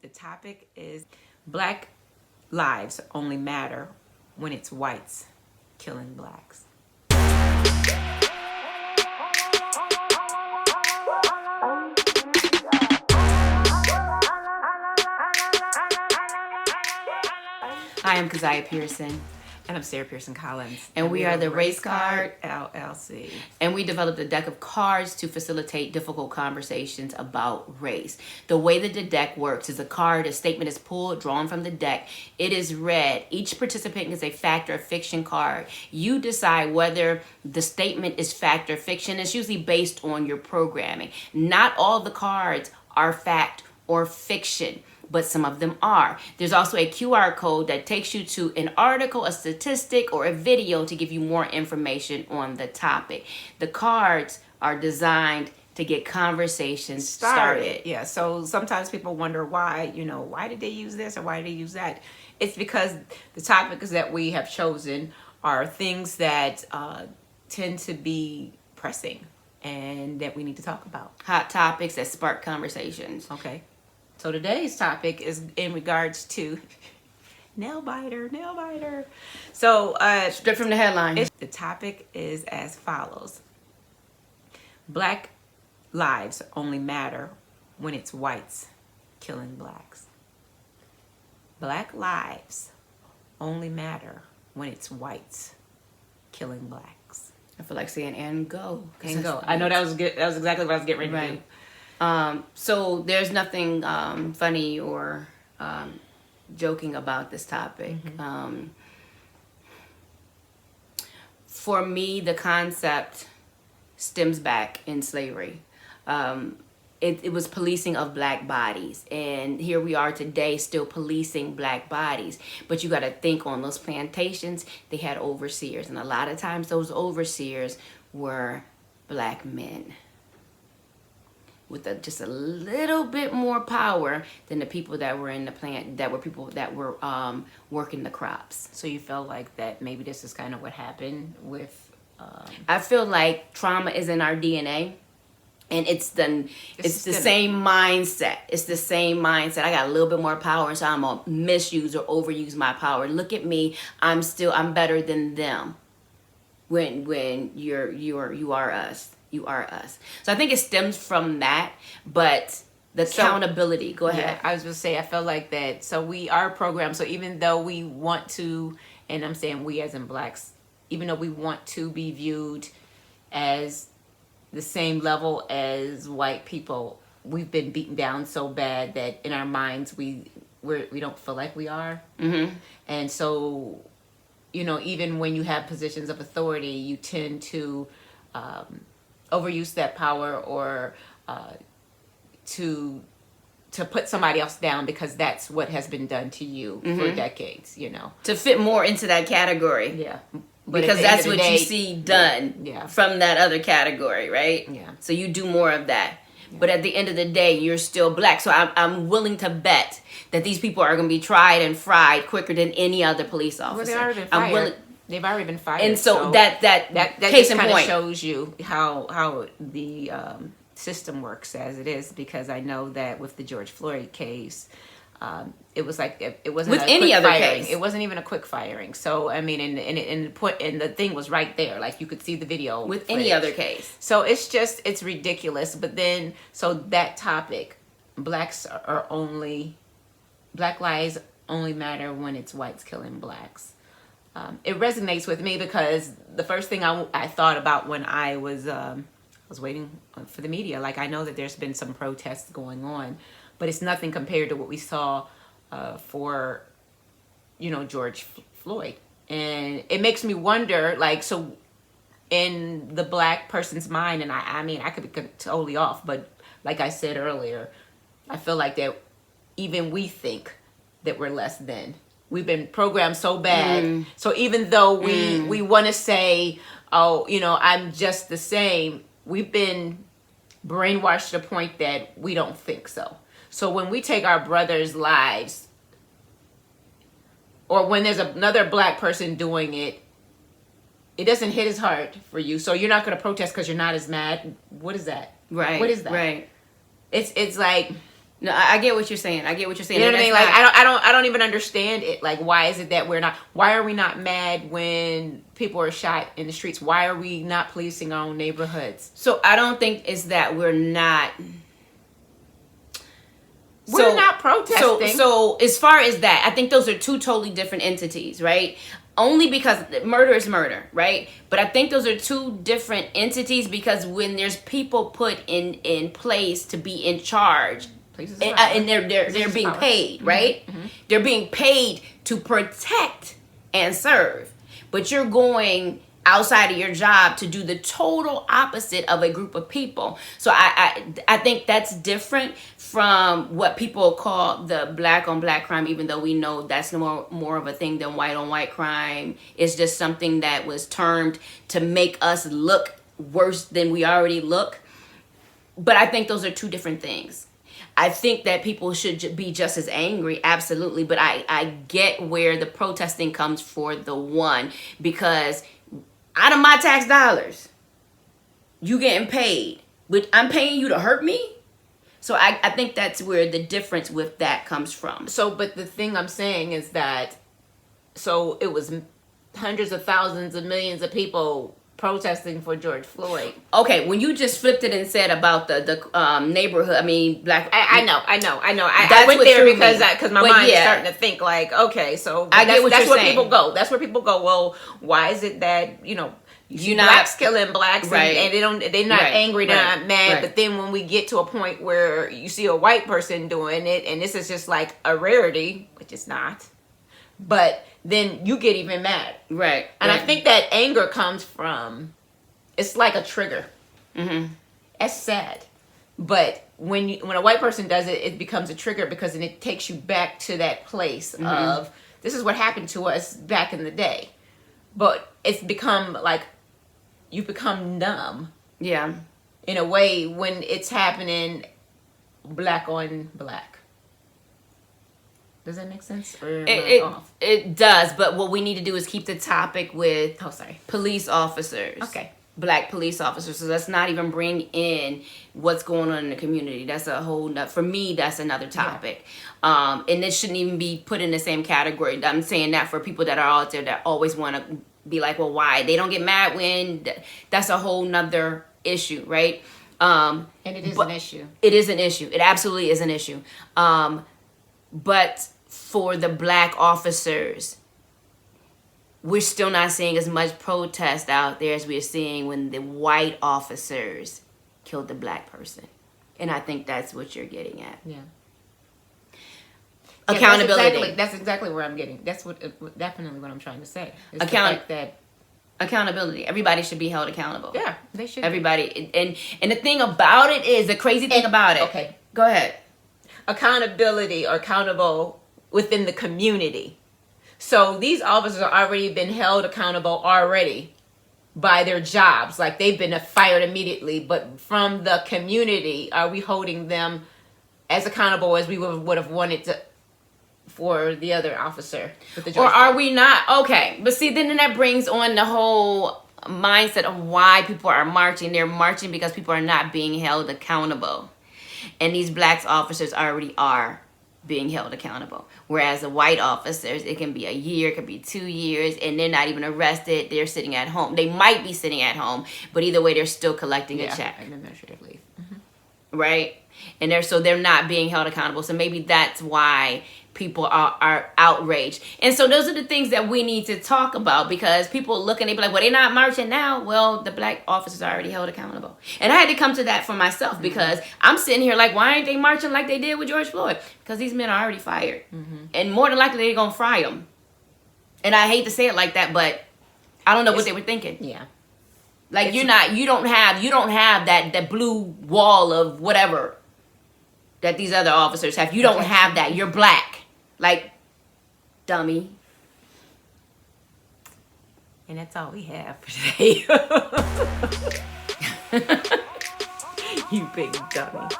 The topic is Black lives only matter when it's whites killing blacks. Hi, I'm Keziah Pearson. And I'm Sarah Pearson Collins. And we are the Race Card LLC. And we developed a deck of cards to facilitate difficult conversations about race. The way that the deck works is a statement is pulled, drawn from the deck. It is read. Each participant gets a fact or fiction card. You decide whether the statement is fact or fiction. It's usually based on your programming. Not all the cards are fact or fiction, but some of them are. There's also a QR code that takes you to an article, a statistic, or a video to give you more information on the topic. The cards are designed to get conversations started. Yeah, so sometimes people wonder why did they use this or why did they use that? It's because the topics that we have chosen are things that tend to be pressing and that we need to talk about. Hot topics that spark conversations. Okay. So today's topic is in regards to nail biter. So straight from the headline. The topic is as follows. Black lives only matter when it's whites killing blacks. Black lives only matter when it's whites killing blacks. I feel like saying and go. And go. I know that was good. That was exactly what I was getting ready to do. So there's nothing funny or joking about this topic. Mm-hmm. For me, the concept stems back in slavery. It was policing of black bodies, and here we are today still policing black bodies. But you got to think, on those plantations, they had overseers, and a lot of times those overseers were black men with just a little bit more power than the people that were in the plant, that were people that were working the crops. So you felt like that maybe this is kind of what happened with... I feel like trauma is in our DNA, and it's the same mindset. It's the same mindset. I got a little bit more power, so I'm gonna misuse or overuse my power. Look at me. I'm better than them. When you are us. You are us. So I think it stems from that, but the accountability. Go ahead. Yeah, I was going to say, I felt like that. So we are programmed. So even though we want to, and I'm saying we as in blacks, even though we want to be viewed as the same level as white people, we've been beaten down so bad that in our minds we don't feel like we are. Mm-hmm. And so, even when you have positions of authority, you tend to overuse that power or to put somebody else down because that's what has been done to you for decades, To fit more into that category. Yeah. Because that's what you see done from that other category, right? Yeah. So you do more of that. Yeah. But at the end of the day, you're still black. So I'm willing to bet that these people are going to be tried and fried quicker than any other police officer. Well, they've already been fired. They've already been fired. And so that case in point shows you how the system works as it is, because I know that with the George Floyd case, it was like it wasn't with any other firing. case. It wasn't even a quick firing. So I mean, and the thing was right there, like you could see the video with any other case. So it's ridiculous. But then, so that topic, black lives only matter when it's whites killing blacks. It resonates with me because the first thing I thought about when I was waiting for the media, like I know that there's been some protests going on, but it's nothing compared to what we saw for, George Floyd. And it makes me wonder, like, so in the black person's mind, and I mean, I could be totally off, but like I said earlier, I feel like that even we think that we're less than. We've been programmed so bad. So even though we want to say, oh, I'm just the same, we've been brainwashed to the point that we don't think so. So when we take our brothers' lives, or when there's another black person doing it, it doesn't hit as hard for you. So you're not going to protest because you're not as mad. What is that? Right. What is that? Right. It's like No, I get what you're saying. I get what you're saying. You know what I mean? Like Not, I don't even understand it. Like, why is it that why are we not mad when people are shot in the streets? Why are we not policing our own neighborhoods? so I don't think it's that we're not protesting. So as far as that, I think those are two totally different entities, right? Only because murder is murder, right? But I think those are two different entities because when there's people put in place to be in charge, and they're being paid, right? Mm-hmm. They're being paid to protect and serve, but you're going outside of your job to do the total opposite of a group of people. So I think that's different from what people call the black on black crime, even though we know that's more of a thing than white on white crime. It's just something that was termed to make us look worse than we already look. But I think those are two different things. I think that people should be just as angry, absolutely. But I get where the protesting comes for the one, because out of my tax dollars, you getting paid, but I'm paying you to hurt me. So I think that's where the difference with that comes from. So, but the thing I'm saying is that, so it was hundreds of thousands of millions of people protesting for George Floyd. Okay, when you just flipped it and said about the neighborhood, I mean, black. I know. I went there because my mind's starting to think like, okay, so that's where people go. That's where people go. Well, why is it that you see blacks killing blacks, right, and they're not angry, they're not mad, but then when we get to a point where you see a white person doing it, and this is just like a rarity, which it's not, but then you get even mad. Right. And I think that anger comes from, it's like a trigger. Mm-hmm. That's sad. But when a white person does it, it becomes a trigger because then it takes you back to that place of, this is what happened to us back in the day. But it's become like, you become numb. Yeah. In a way when it's happening black on black. Does that make sense? Or it does, but what we need to do is keep the topic with police officers. Okay. Black police officers. So let's not even bring in what's going on in the community. That's a whole for me, that's another topic. Yeah. And this shouldn't even be put in the same category. I'm saying that for people that are out there that always want to be like, well, why? They don't get mad when, that's a whole nother issue, right? And it is an issue. It is an issue. It absolutely is an issue. But for the black officers, we're still not seeing as much protest out there as we're seeing when the white officers killed the black person. And I think that's what you're getting at. Yeah. Accountability. That's exactly where I'm getting. That's definitely what I'm trying to say. Accountability. Everybody should be held accountable. Yeah, they should. Everybody. And the thing about it is, the crazy thing about it. Okay. Go ahead. Accountability or accountable within the community. So these officers have already been held accountable already by their jobs. Like they've been fired immediately. But from the community, are we holding them as accountable as we would have wanted to for the other officer? Or are we not? Okay. But see, then that brings on the whole mindset of why people are marching. They're marching because people are not being held accountable. And these black officers already are being held accountable. Whereas the white officers, it can be a year, it could be 2 years, and they're not even arrested. They're sitting at home. They might be sitting at home, but either way, they're still collecting a check. And administrative leave. Mm-hmm. Right? And they're not being held accountable. So maybe that's why people are outraged. And so those are the things that we need to talk about, because people look and they be like, well, they're not marching now. Well, the black officers are already held accountable. And I had to come to that for myself, because I'm sitting here like, why aren't they marching like they did with George Floyd? Because these men are already fired. Mm-hmm. And more than likely they're going to fry them. And I hate to say it like that, but I don't know what they were thinking. Yeah. Like you don't have that blue wall of whatever that these other officers have. You don't have that. You're black. Like, dummy. And that's all we have for today. You big dummy.